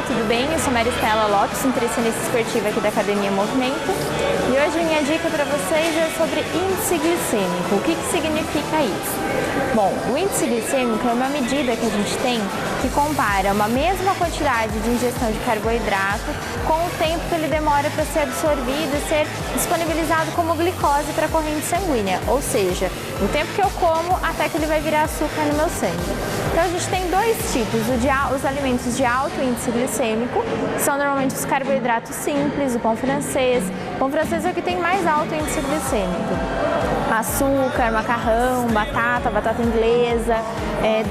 tudo bem? Eu sou Maristela Lopes, nutricionista esportiva aqui da Academia Movimento. E hoje a minha dica para vocês é sobre índice glicêmico. O que significa isso? Bom, o índice glicêmico é uma medida que a gente tem que compara uma mesma quantidade de ingestão de carboidrato com o tempo que ele demora para ser absorvido e ser disponibilizado como glicose para a corrente sanguínea, ou seja, o tempo que eu como até que ele vai virar açúcar no meu sangue. Então a gente tem dois tipos, os alimentos de alto índice glicêmico, que são normalmente os carboidratos simples, o pão francês. O pão francês é o que tem mais alto índice glicêmico. Açúcar, macarrão, batata inglesa,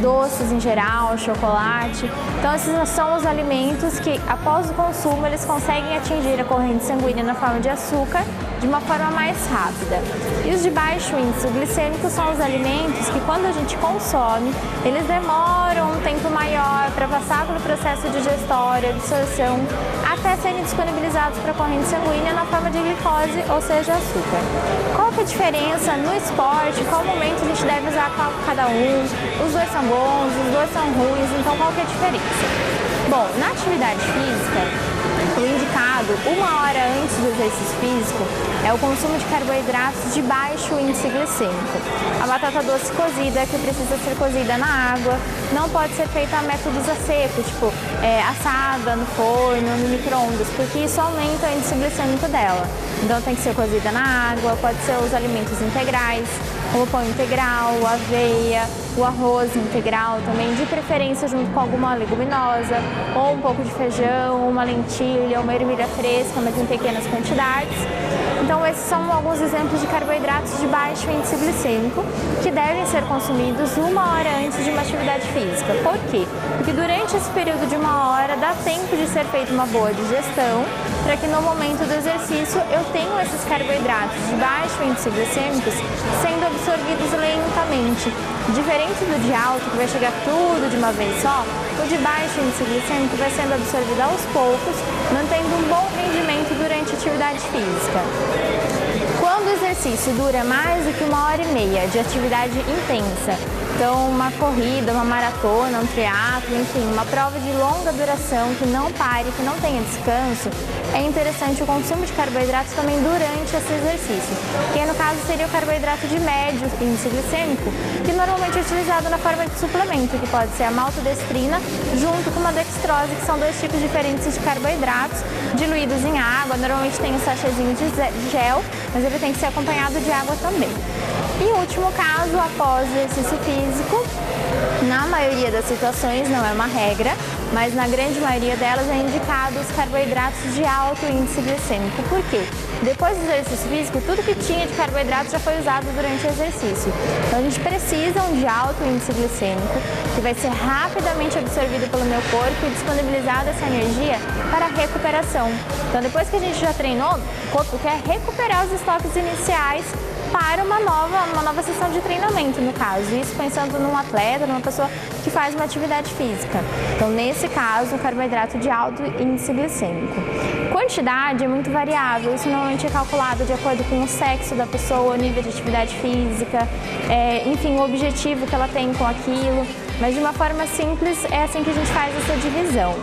doces em geral, chocolate. Então esses são os alimentos que após o consumo eles conseguem atingir a corrente sanguínea na forma de açúcar de uma forma mais rápida. E os de baixo índice glicêmico são os alimentos que quando a gente consome, eles demoram um tempo maior para passar pelo processo digestório, absorção, até serem disponibilizados para a corrente sanguínea na forma de glicose, ou seja, açúcar. Qual que é a diferença no esporte? Qual momento a gente deve usar cada um? Os dois são bons, os dois são ruins, então qual que é a diferença? Bom, na atividade física, o indicado 1 hora antes do exercício físico é o consumo de carboidratos de baixo índice glicêmico. A batata doce cozida, que precisa ser cozida na água, não pode ser feita a métodos a seco, tipo assada no forno, no micro-ondas, porque isso aumenta o índice glicêmico dela. Então tem que ser cozida na água, pode ser os alimentos integrais, como o pão integral, a aveia, o arroz integral também, de preferência junto com alguma leguminosa, ou um pouco de feijão, uma lentilha, uma ervilha fresca, mas em pequenas quantidades. Então esses são alguns exemplos de carboidratos de baixo índice glicêmico que devem ser consumidos 1 hora antes de uma atividade física. Por quê? Porque durante esse período de 1 hora dá tempo de ser feita uma boa digestão, para que no momento do exercício eu tenha esses carboidratos de baixo índice glicêmicos sendo absorvidos lentamente. Diferente do de alto, que vai chegar tudo de uma vez só, o de baixo índice glicêmico vai sendo absorvido aos poucos, mantendo um bom rendimento durante a atividade física. Quando o exercício dura mais do que 1h30 de atividade intensa, então uma corrida, uma maratona, um triatlo, enfim, uma prova de longa duração que não pare, que não tenha descanso, é interessante o consumo de carboidratos também durante esse exercício, que no caso seria o carboidrato de médio índice glicêmico, que normalmente é utilizado na forma de suplemento, que pode ser a maltodestrina junto com uma dextrose, que são dois tipos diferentes de carboidratos diluídos em água. Normalmente tem um sachêzinho de gel, mas ele tem que ser acompanhado de água também. E último caso, após o exercício físico, na maioria das situações, não é uma regra, mas na grande maioria delas é indicado os carboidratos de alto índice glicêmico. Por quê? Depois do exercício físico, tudo que tinha de carboidrato já foi usado durante o exercício. Então a gente precisa de alto índice glicêmico, que vai ser rapidamente absorvido pelo meu corpo e disponibilizada essa energia para a recuperação. Então depois que a gente já treinou, o corpo quer recuperar os estoques iniciais para uma nova sessão de treinamento, no caso. Isso pensando num atleta, numa pessoa que faz uma atividade física. Então, nesse caso, o carboidrato de alto índice glicêmico. Quantidade é muito variável, isso normalmente é calculado de acordo com o sexo da pessoa, o nível de atividade física, enfim, o objetivo que ela tem com aquilo. Mas de uma forma simples, é assim que a gente faz essa divisão.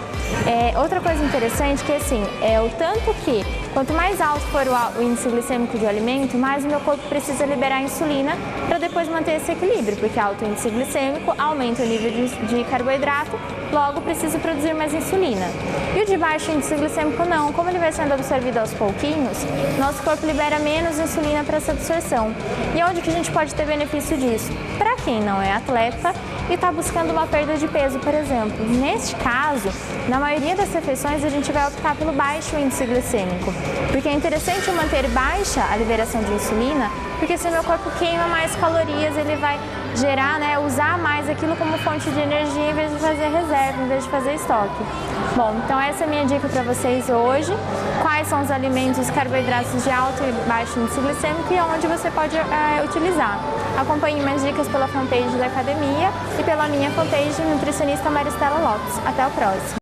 Outra coisa interessante que assim, é o tanto que quanto mais alto for o índice glicêmico de alimento, mais o meu corpo precisa liberar insulina para depois manter esse equilíbrio, porque alto índice glicêmico aumenta o nível de carboidrato, logo precisa produzir mais insulina. E o de baixo índice glicêmico não, como ele vai sendo absorvido aos pouquinhos, nosso corpo libera menos insulina para essa absorção. E onde que a gente pode ter benefício disso? Para quem não é atleta e está buscando uma perda de peso, por exemplo. Neste caso, na maioria das refeições a gente vai optar pelo baixo índice glicêmico, porque é interessante eu manter baixa a liberação de insulina, porque se o meu corpo queima mais calorias, ele vai gerar, usar mais aquilo como fonte de energia em vez de fazer reserva, em vez de fazer estoque. Bom, então essa é a minha dica para vocês hoje. Quais são os alimentos, os carboidratos de alto e baixo índice glicêmico e onde você pode utilizar. Acompanhe minhas dicas pela fanpage da academia e pela minha fanpage Nutricionista Maristela Lopes. Até o próximo!